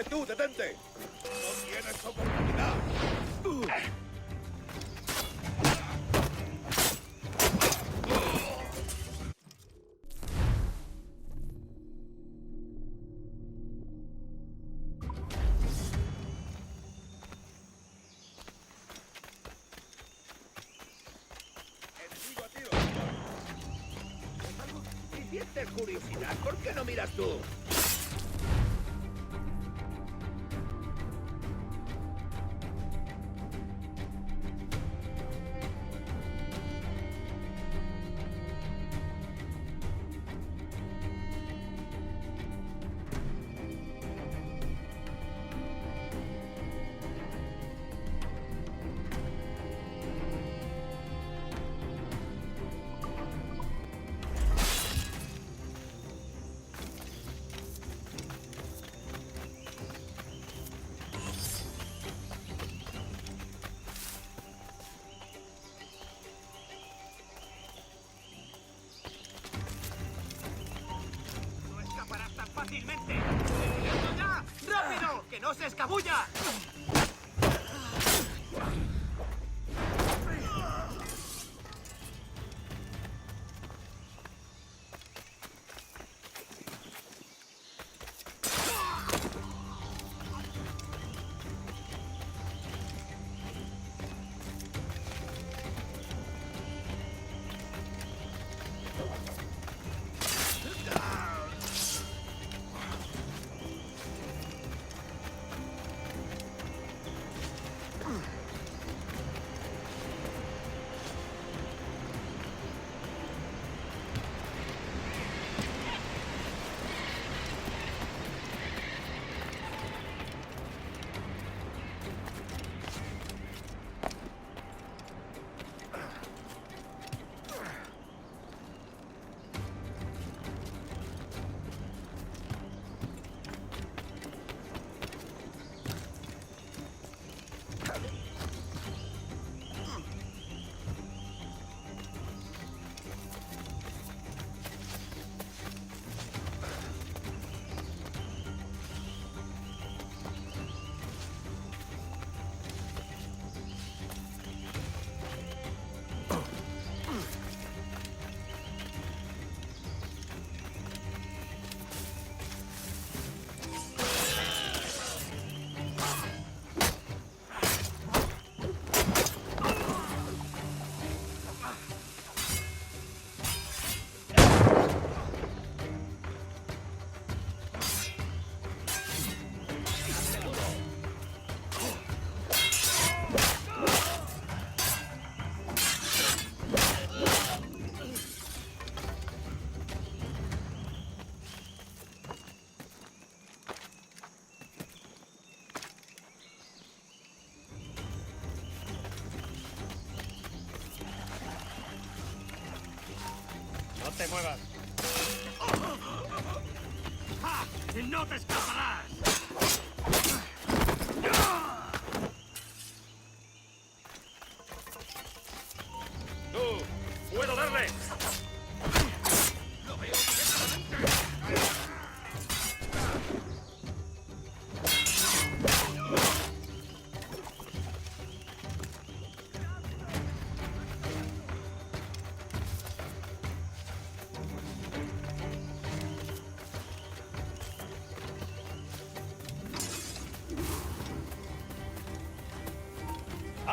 ¡Tú, detente! ¡No tienes oportunidad! ¡Enemigo a tiro! Si sientes curiosidad, ¿por qué no miras tú? ¡Fácilmente! ¡Esto ya! ¡Rápido! ¡Que no se escabulla! ¡No te muevas! ¡Ja! ¡No te escaparás!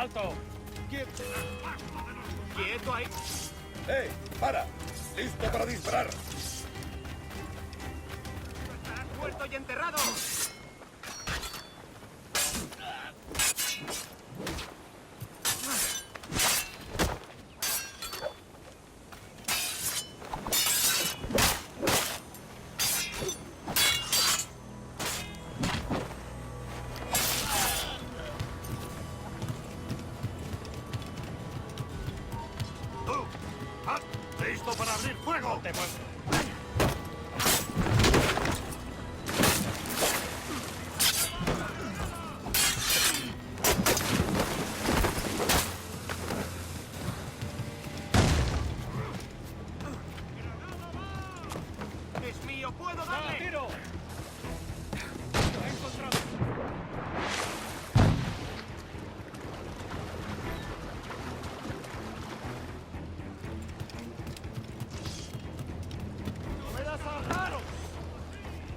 ¡Alto! ¡Quieto ahí! ¡Hey! ¡Para! ¡Listo para disparar! ¡Estarás muerto y enterrado! ¡Listo para abrir fuego! ¡No te muevas! ¡Es mío! ¡Puedo darle! ¡Tiro! ¡Lo he encontrado!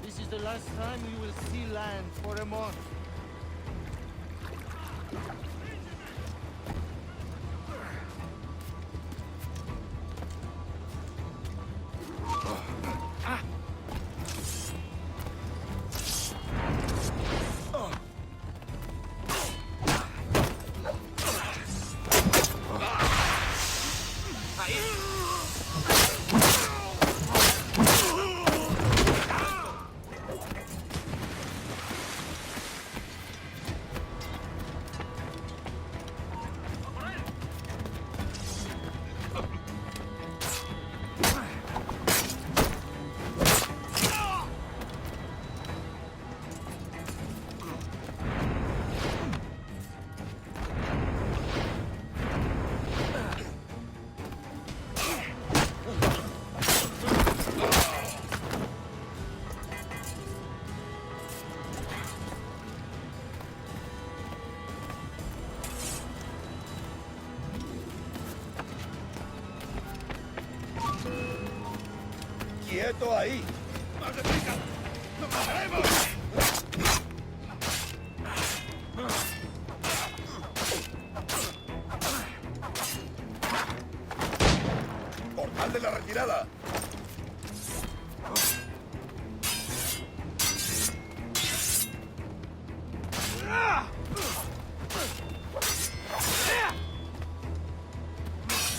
This is the last time we will see land for a month. ¡Quieto ahí! ¡Más deprisa! ¡Nos mataremos! ¡Portal de la retirada!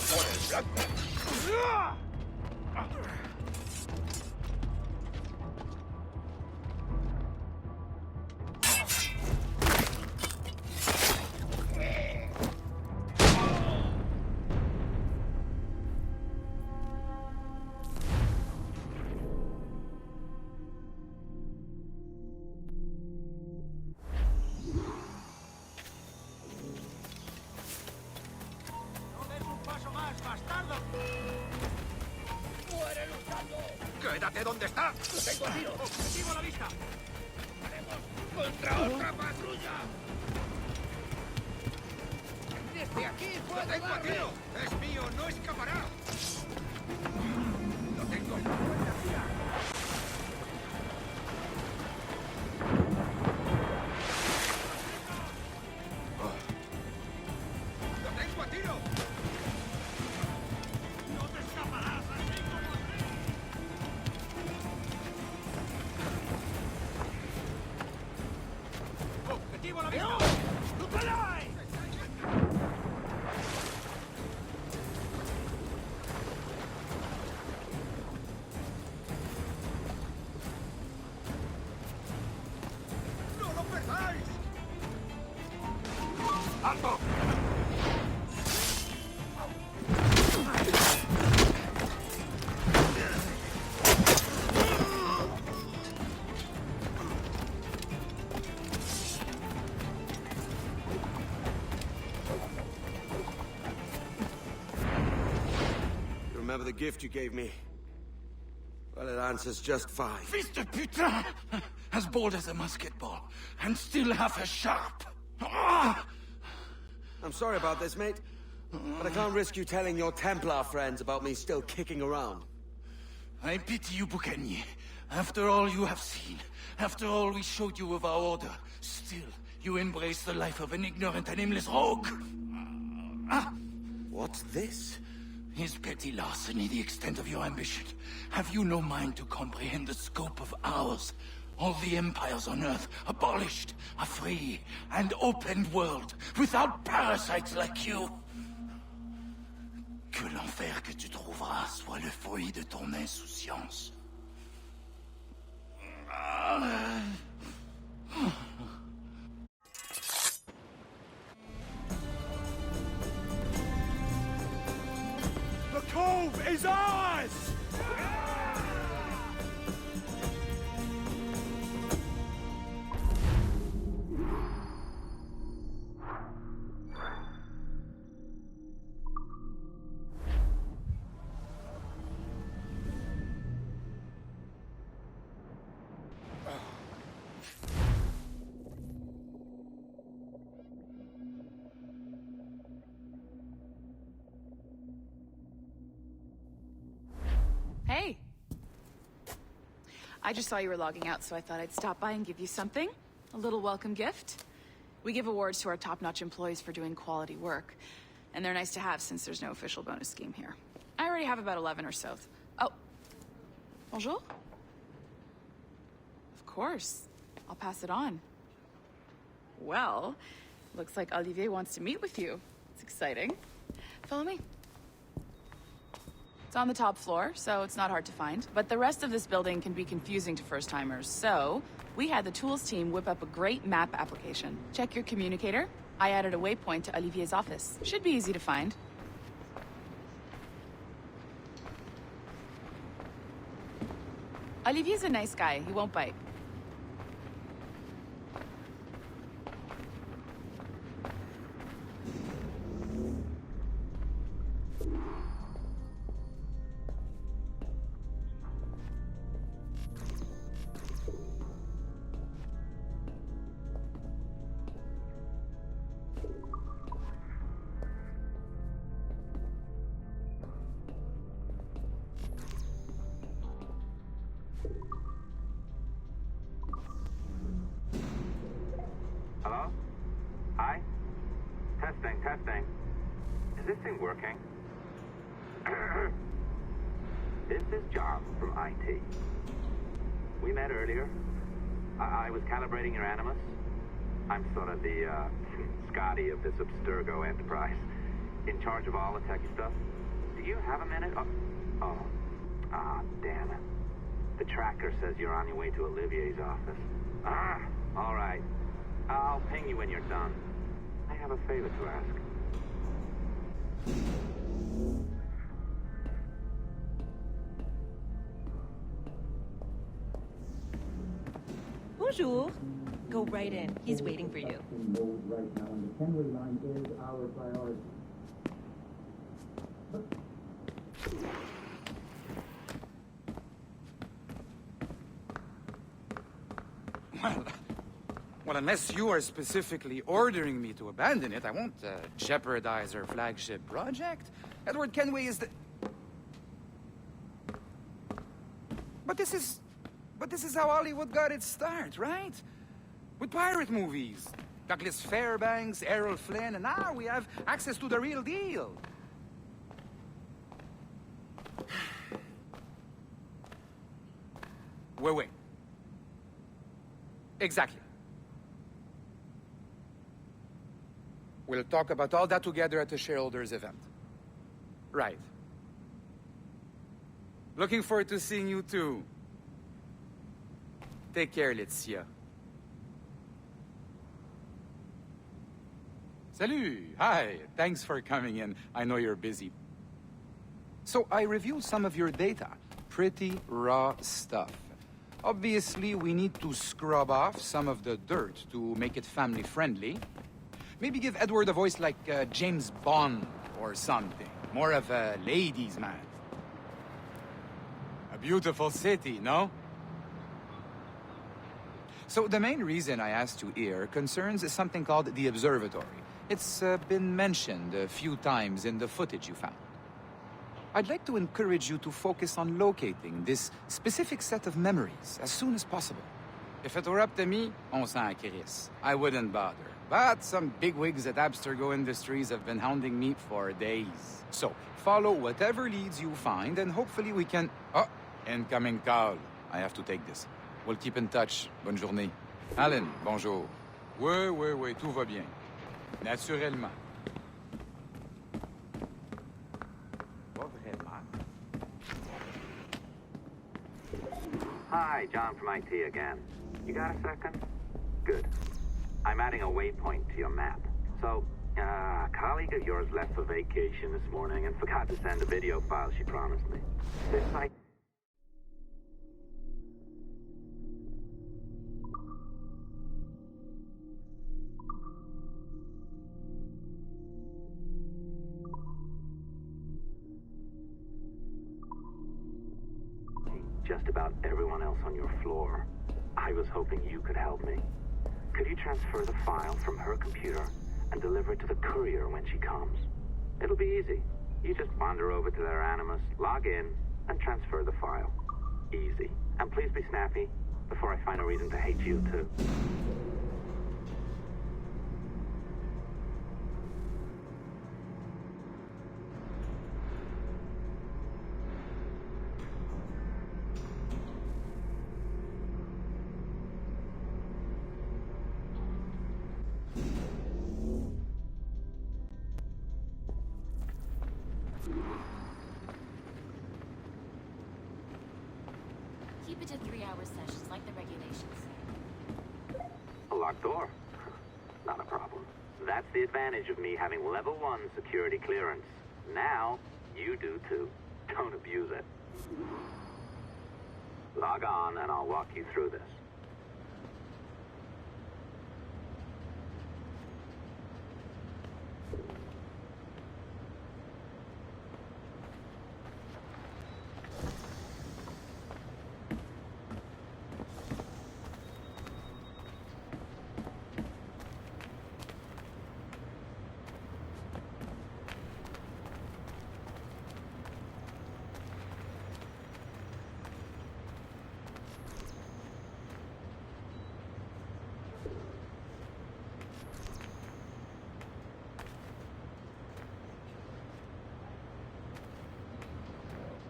¡Por el blanco! ¡No des un paso más, bastardo! ¡Muere luchando! ¡Quédate donde estás! ¡Lo tengo a tiro! ¡Objetivo a la vista! ¡Contra otra patrulla! ¡Desde aquí ¡Lo puedo tengo a darle! tiro! ¡Es mío! ¡No escapará! ¡Lo tengo! ¡Lo tengo a tiro! ¡No te escaparás así como así! ¡Objetivo a la vista! ¡Luperai! ¡No lo perdáis! ¡Alto! Remember the gift you gave me? Well, it answers just fine. Fils de putain! As bold as a musket ball, and still half as sharp. Ah! I'm sorry about this, mate. But I can't risk you telling your Templar friends about me still kicking around. I pity you, Boucanier. After all you have seen, after all we showed you of our order, still you embrace the life of an ignorant and aimless rogue. What's this? Is petty larceny the extent of your ambition? Have you no mind to comprehend the scope of ours? All the empires on Earth abolished, a free and open world, without parasites like you. Que l'enfer que tu trouveras soit le fruit de ton insouciance. The cove is ours! Hey. I just saw you were logging out, so I thought I'd stop by and give you something. A little welcome gift. We give awards to our top-notch employees for doing quality work. And they're nice to have since there's no official bonus scheme here. I already have about 11 or so. Oh. Bonjour? Of course. I'll pass it on. Well, looks like Olivier wants to meet with you. It's exciting. Follow me. It's on the top floor, so it's not hard to find. But the rest of this building can be confusing to first-timers, so we had the tools team whip up a great map application. Check your communicator. I added a waypoint to Olivier's office. Should be easy to find. Olivier's a nice guy. He won't bite. Hello? Hi? Testing, testing. Is this thing working? This is John from IT. We met earlier. I was calibrating your Animus. I'm sort of the, Scotty of this Abstergo enterprise. In charge of all the techie stuff. Do you have a minute? Damn it. The tracker says you're on your way to Olivier's office. All right. I'll ping you when you're done. I have a favor to ask. Bonjour. Go right in. He's waiting for you. Right now, and the Kenway line is our priority. Well, unless you are specifically ordering me to abandon it, I won't jeopardize our flagship project. Edward Kenway is the... But this is how Hollywood got its start, right? With pirate movies. Douglas Fairbanks, Errol Flynn, and now we have access to the real deal. Wait. Exactly. We'll talk about all that together at the shareholders event. Right. Looking forward to seeing you too. Take care, Laetitia. Salut! Hi! Thanks for coming in. I know you're busy. So I reviewed some of your data. Pretty raw stuff. Obviously, we need to scrub off some of the dirt to make it family-friendly. Maybe give Edward a voice like James Bond or something. More of a ladies' man. A beautiful city, no? So the main reason I asked you here concerns something called the Observatory. It's been mentioned a few times in the footage you found. I'd like to encourage you to focus on locating this specific set of memories as soon as possible. If it were up to me, on s'en crisse. I wouldn't bother. But some bigwigs at Abstergo Industries have been hounding me for days. So, follow whatever leads you find, and hopefully we can... Oh, incoming call. I have to take this. We'll keep in touch. Bonne journée. Alan, bonjour. Oui, tout va bien. Naturellement. Pas vraiment. Hi, John from IT again. You got a second? Good. I'm adding a waypoint to your map. So, a colleague of yours left for vacation this morning and forgot to send a video file she promised me. This site... Just about everyone else on your floor. I was hoping you could help me. Could you transfer the file from her computer and deliver it to the courier when she comes? It'll be easy. You just wander over to their Animus, log in, and transfer the file. Easy. And please be snappy before I find a reason to hate you, too. Keep it to 3-hour sessions, like the regulations. A locked door? Not a problem. That's the advantage of me having level 1 security clearance. Now, you do too. Don't abuse it. Log on and I'll walk you through this.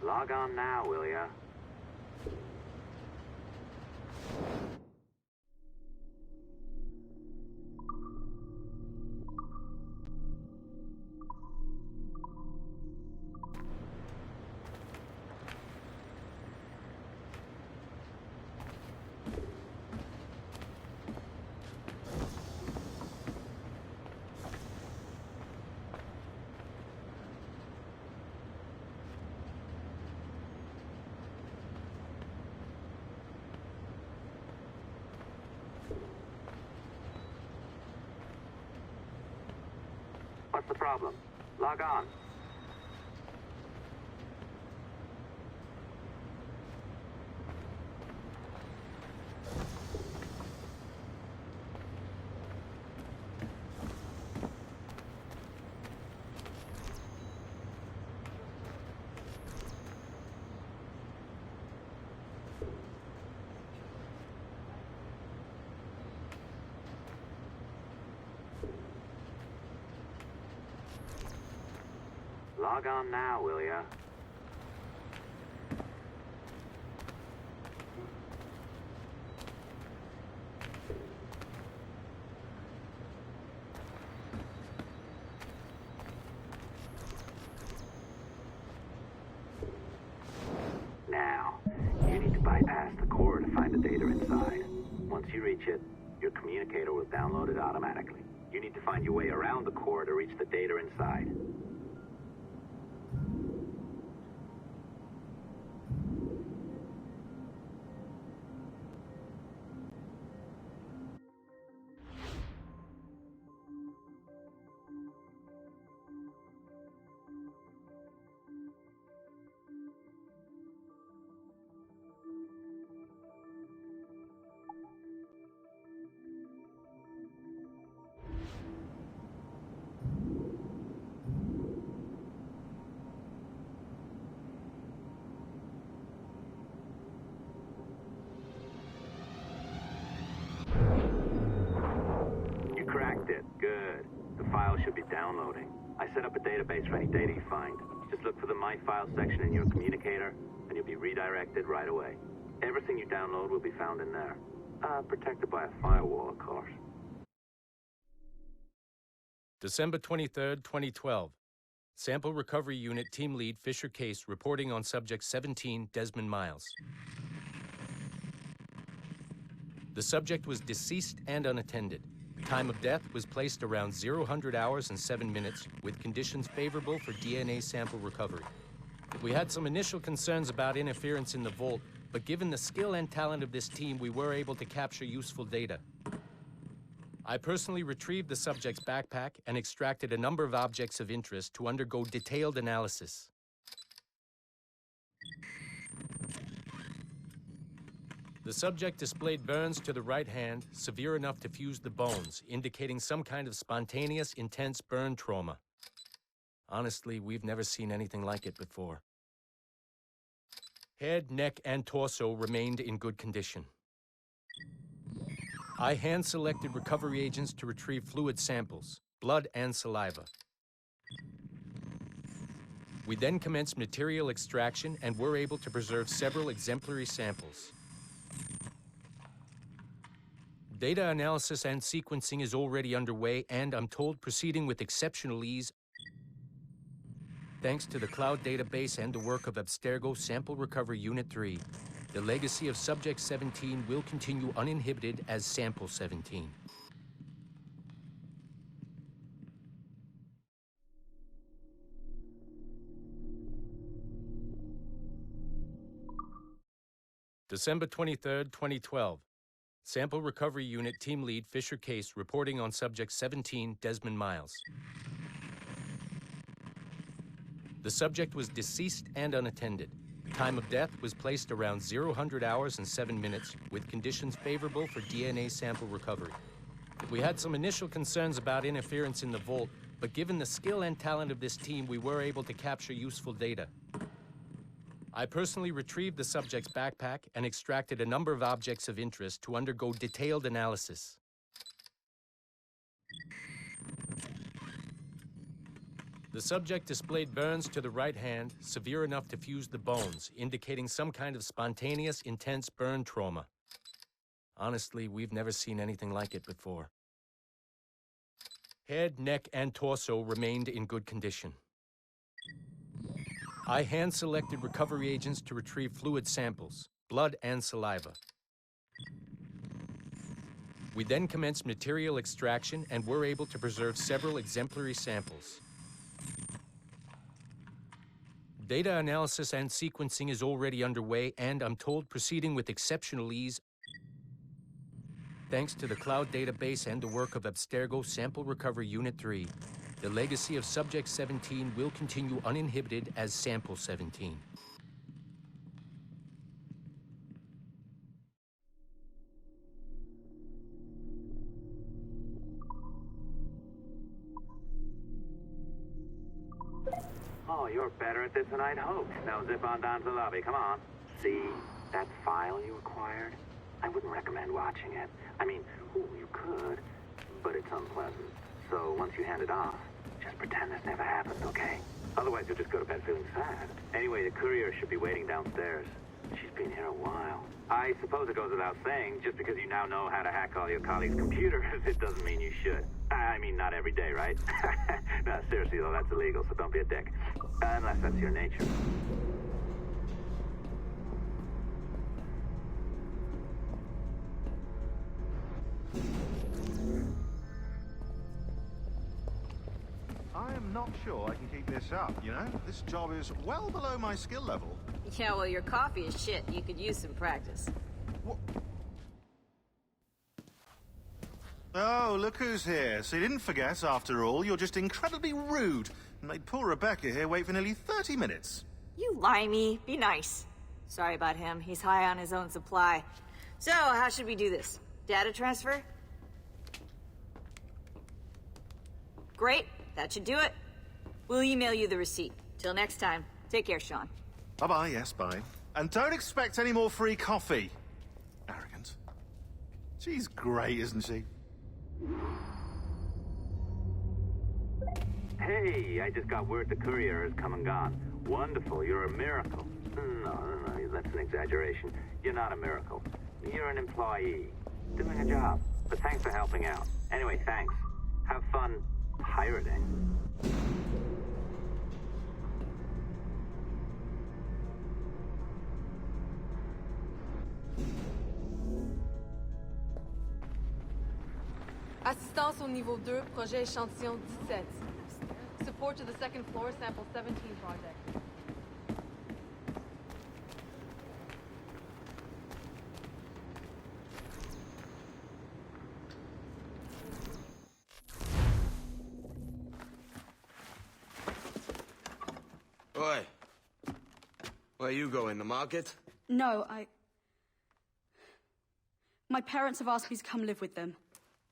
Log on now, will ya? What's the problem? Log on. Log on now, will ya? Now, you need to bypass the core to find the data inside. Once you reach it, your communicator will download it automatically. You need to find your way around the core to reach the data inside. file should be downloading. I set up a database for any data you find. Just look for the My Files section in your communicator, and you'll be redirected right away. Everything you download will be found in there. Protected by a firewall, of course. December 23rd, 2012. Sample Recovery Unit Team Lead Fisher Case reporting on Subject 17, Desmond Miles. The subject was deceased and unattended. Time of death was placed around 0000 hours and 7 minutes, with conditions favorable for DNA sample recovery. We had some initial concerns about interference in the vault, but given the skill and talent of this team, we were able to capture useful data. I personally retrieved the subject's backpack and extracted a number of objects of interest to undergo detailed analysis. The subject displayed burns to the right hand, severe enough to fuse the bones, indicating some kind of spontaneous, intense burn trauma. Honestly, we've never seen anything like it before. Head, neck, and torso remained in good condition. I hand-selected recovery agents to retrieve fluid samples, blood and saliva. We then commenced material extraction and were able to preserve several exemplary samples. Data analysis and sequencing is already underway, and I'm told proceeding with exceptional ease. Thanks to the cloud database and the work of Abstergo Sample Recovery Unit 3, the legacy of Subject 17 will continue uninhibited as Sample 17. December 23rd, 2012. Sample Recovery Unit Team Lead Fisher Case reporting on Subject 17, Desmond Miles. The subject was deceased and unattended. Time of death was placed around 0000 hours and 7 minutes, with conditions favorable for DNA sample recovery. We had some initial concerns about interference in the vault, but given the skill and talent of this team, we were able to capture useful data. I personally retrieved the subject's backpack and extracted a number of objects of interest to undergo detailed analysis. The subject displayed burns to the right hand, severe enough to fuse the bones, indicating some kind of spontaneous, intense burn trauma. Honestly, we've never seen anything like it before. Head, neck, and torso remained in good condition. I hand-selected recovery agents to retrieve fluid samples, blood and saliva. We then commenced material extraction and were able to preserve several exemplary samples. Data analysis and sequencing is already underway, and I'm told proceeding with exceptional ease. Thanks to the cloud database and the work of Abstergo Sample Recovery Unit 3, the legacy of Subject 17 will continue uninhibited as Sample 17. Oh, you're better at this than I'd hoped. Now zip on down to the lobby, come on. See, that file you acquired? I wouldn't recommend watching it. I mean, you could, but it's unpleasant. So once you hand it off, just pretend this never happened, okay? Otherwise you'll just go to bed feeling sad. Anyway, the courier should be waiting downstairs. She's been here a while. I suppose it goes without saying, just because you now know how to hack all your colleagues' computers, it doesn't mean you should. I mean, not every day, right? No, seriously though, that's illegal, so don't be a dick. Unless that's your nature. I am not sure I can keep this up, you know? This job is well below my skill level. Yeah, well, your coffee is shit. You could use some practice. What? Oh, look who's here. So you didn't forget, after all. You're just incredibly rude. And made poor Rebecca here wait for nearly 30 minutes. You limey. Be nice. Sorry about him. He's high on his own supply. So, how should we do this? Data transfer? Great. That should do it. We'll email you the receipt. Till next time. Take care, Sean. Bye-bye, yes, bye. And don't expect any more free coffee. Arrogant. She's great, isn't she? Hey, I just got word the courier has come and gone. Wonderful, you're a miracle. No, that's an exaggeration. You're not a miracle. You're an employee, doing a job. But thanks for helping out. Anyway, thanks. Have fun pirating. Assistance au niveau 2, projet échantillon 17. Support to the second floor, sample 17 project. Oi. Where you going, the market? No, my parents have asked me to come live with them.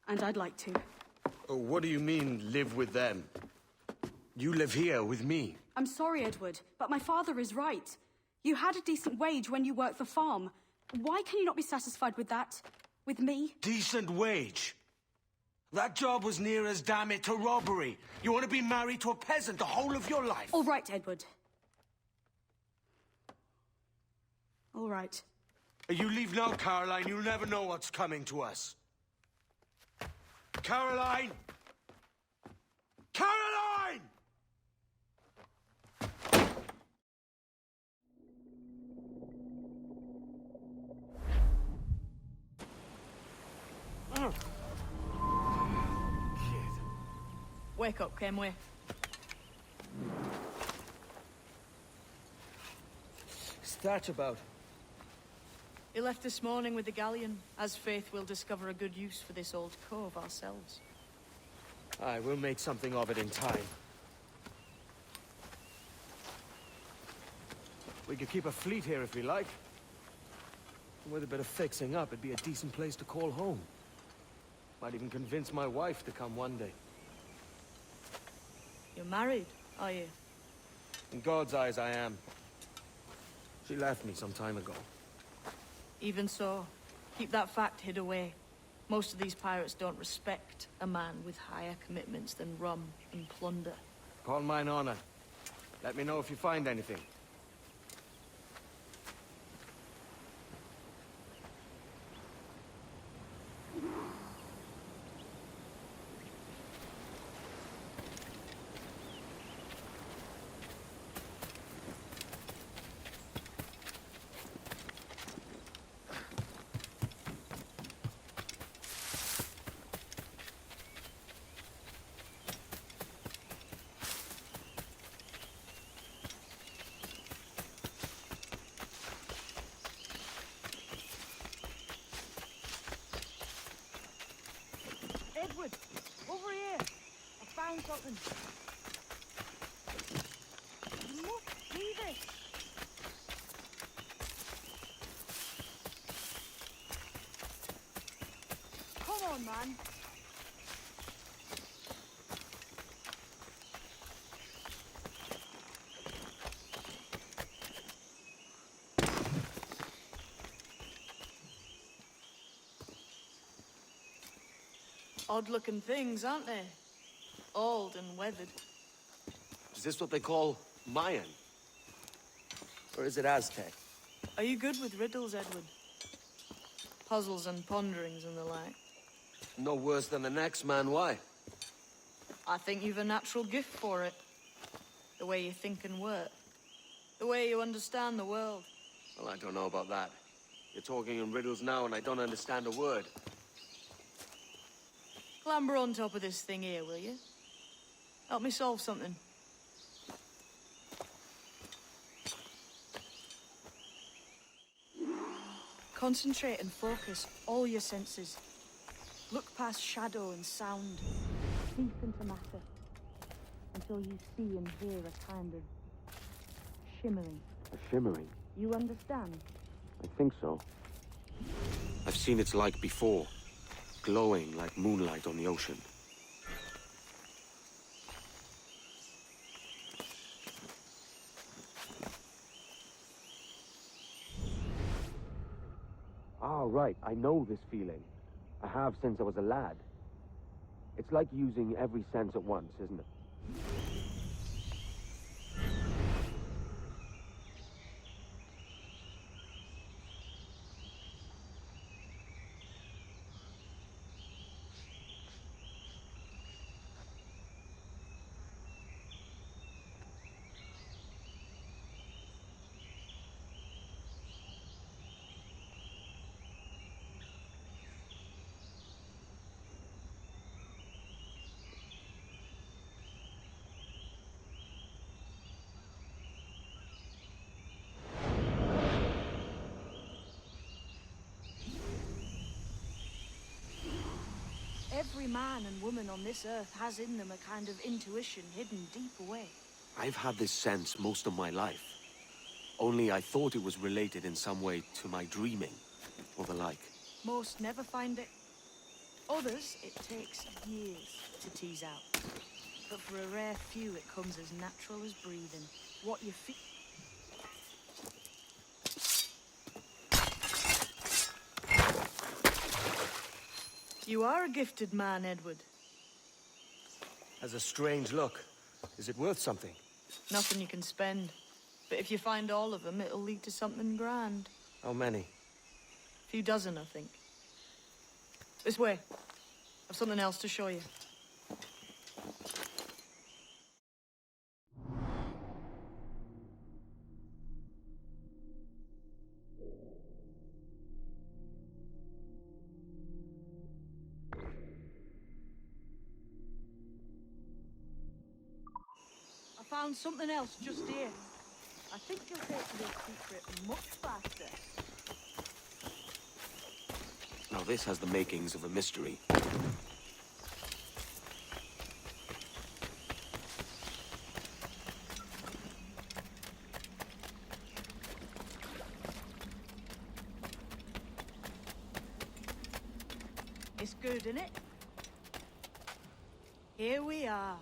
And I'd like to. Oh, what do you mean, live with them? You live here with me. I'm sorry, Edward, but my father is right. You had a decent wage when you worked the farm. Why can you not be satisfied with that? With me? Decent wage? That job was near as, damn it, to robbery. You want to be married to a peasant the whole of your life? All right, Edward. All right. You leave now, Caroline. You'll never know what's coming to us. Caroline! Caroline! Wake up, Kenway. What's that about? He left this morning with the galleon, as faith will discover a good use for this old cove ourselves. Aye, we'll make something of it in time. We could keep a fleet here if we like. And with a bit of fixing up, it'd be a decent place to call home. Might even convince my wife to come one day. You're married, are you? In God's eyes, I am. She left me some time ago. Even so, keep that fact hid away. Most of these pirates don't respect a man with higher commitments than rum and plunder. Call mine honor. Let me know if you find anything. Edward, over here. I found something. You must see this. Come on, man. Odd-looking things, aren't they? Old and weathered. Is this what they call Mayan? Or is it Aztec? Are you good with riddles, Edward? Puzzles and ponderings and the like? No worse than the next man, why? I think you've a natural gift for it. The way you think and work. The way you understand the world. Well, I don't know about that. You're talking in riddles now and I don't understand a word. Clamber on top of this thing here, will you? Help me solve something. Concentrate and focus all your senses. Look past shadow and sound, deep into matter, until you see and hear a kind of shimmering. A shimmering? You understand? I think so. I've seen its like before. Glowing like moonlight on the ocean. Ah, right. I know this feeling. I have since I was a lad. It's like using every sense at once, isn't it? Every man and woman on this earth has in them a kind of intuition hidden deep away. I've had this sense most of my life. Only I thought it was related in some way to my dreaming, or the like. Most never find it. Others, it takes years to tease out. But for a rare few, it comes as natural as breathing. What you feel... You are a gifted man, Edward. Has a strange look. Is it worth something? Nothing you can spend. But if you find all of them, it'll lead to something grand. How many? A few dozen, I think. This way. I've something else to show you. I found something else just here. I think you'll take to this secret much faster. Now this has the makings of a mystery. It's good, isn't it? Here we are.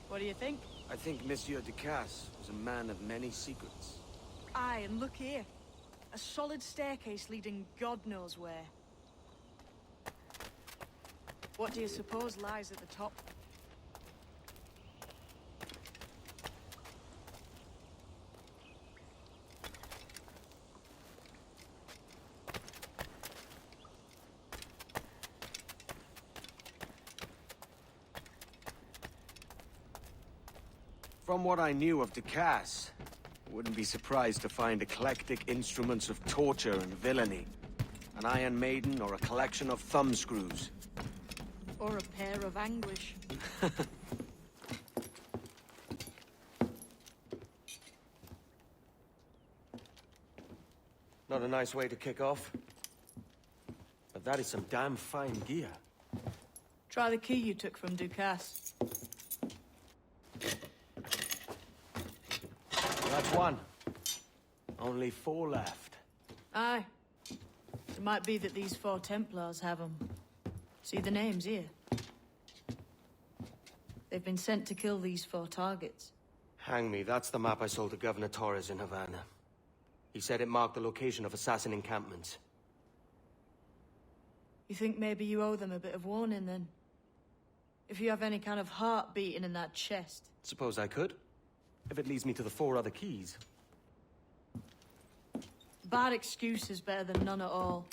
What do you think? I think Monsieur Ducasse was a man of many secrets. Aye, and look here. A solid staircase leading God knows where. What do you suppose lies at the top? From what I knew of Ducasse, I wouldn't be surprised to find eclectic instruments of torture and villainy. An Iron Maiden or a collection of thumbscrews. Or a pair of anguish. Not a nice way to kick off. But that is some damn fine gear. Try the key you took from Ducasse. That's one. Only 4 left. Aye. It might be that these 4 Templars have them. See the names here? They've been sent to kill these 4 targets. Hang me, that's the map I sold to Governor Torres in Havana. He said it marked the location of assassin encampments. You think maybe you owe them a bit of warning, then? If you have any kind of heart beating in that chest. Suppose I could? If it leads me to the 4 other keys. Bad excuse is better than none at all.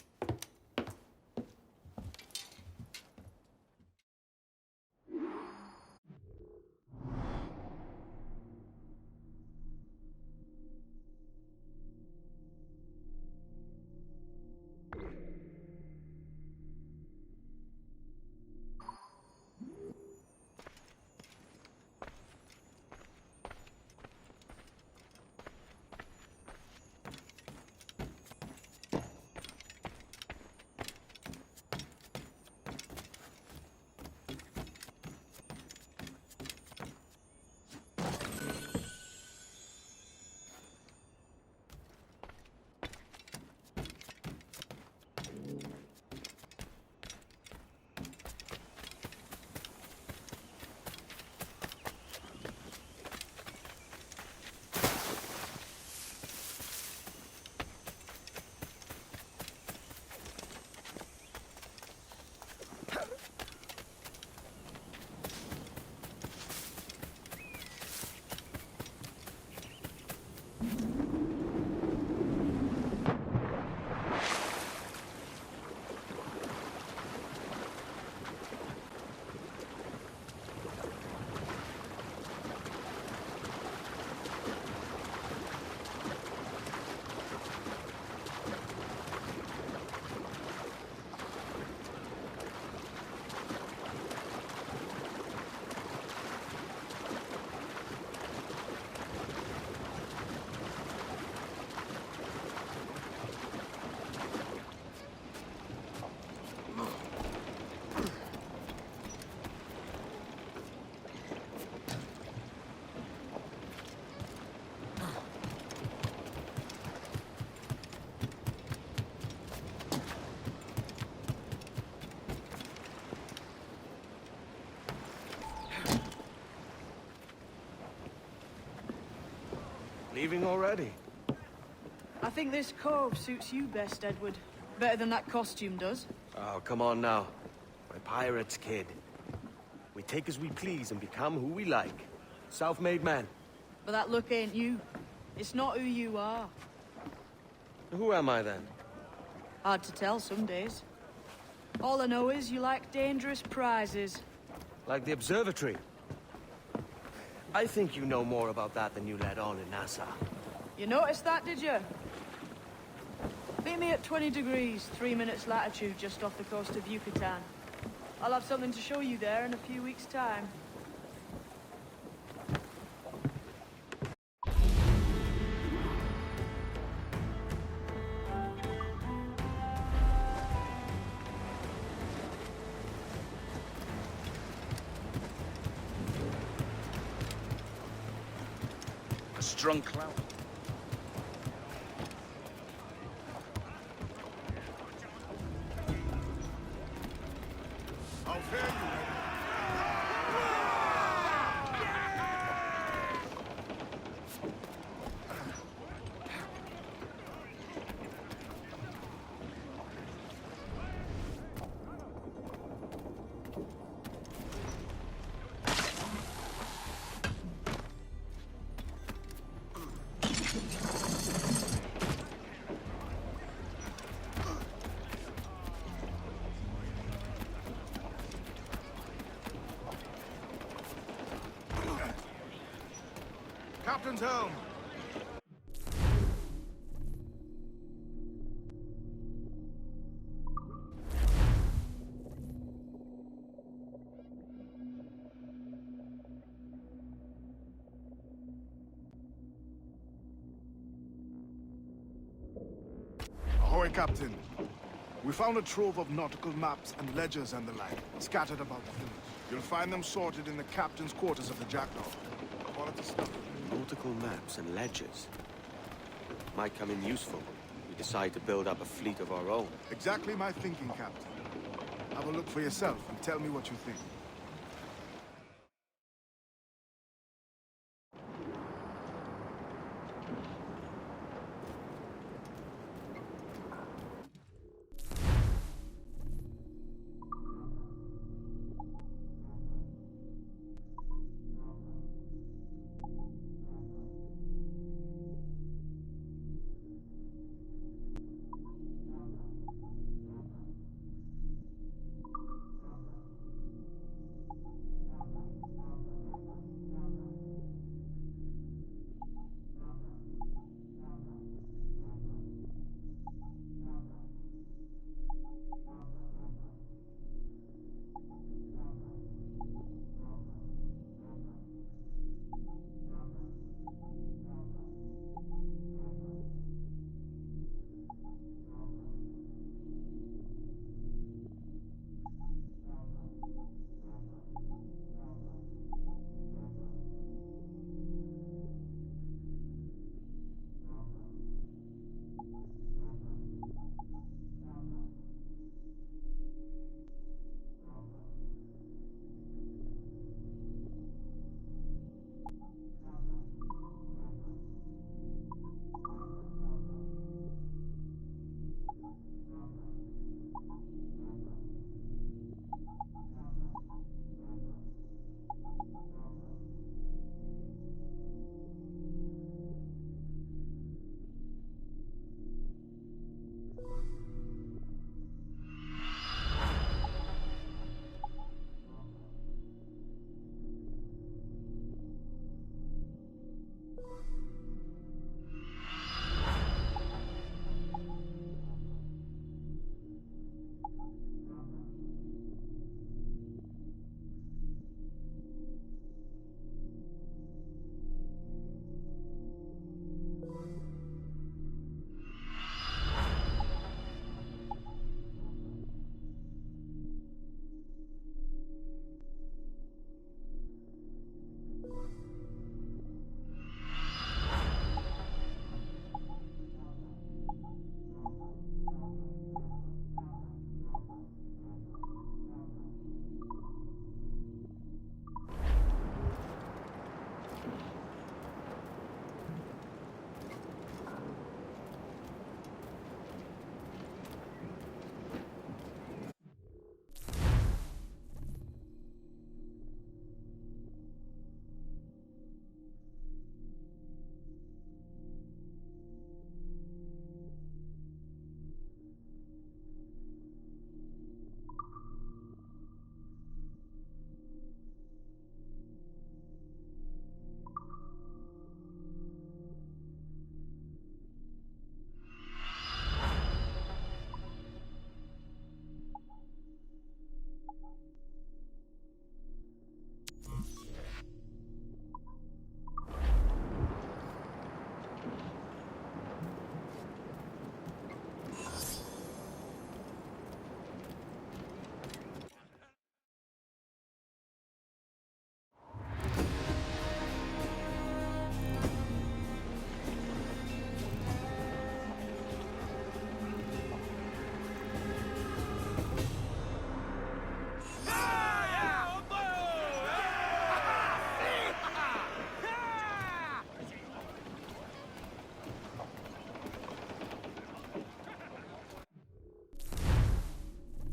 Leaving already? I think this cove suits you best, Edward. Better than that costume does. Oh, come on now. We're pirates, kid. We take as we please and become who we like. Self-made man. But that look ain't you. It's not who you are. Who am I then? Hard to tell some days. All I know is you like dangerous prizes. Like the observatory. I think you know more about that than you let on in Nassau. You noticed that, did you? Meet me at 20 degrees, 3 minutes latitude just off the coast of Yucatan. I'll have something to show you there in a few weeks' time. A strong cloud. Captain's home. Ahoy, Captain. We found a trove of nautical maps and ledgers and the like, scattered about the village. You'll find them sorted in the captain's quarters of the Jackdaw. Quality stuff. Nautical maps and ledgers. Might come in useful. We decide to build up a fleet of our own. Exactly my thinking, Captain. Have a look for yourself and tell me what you think.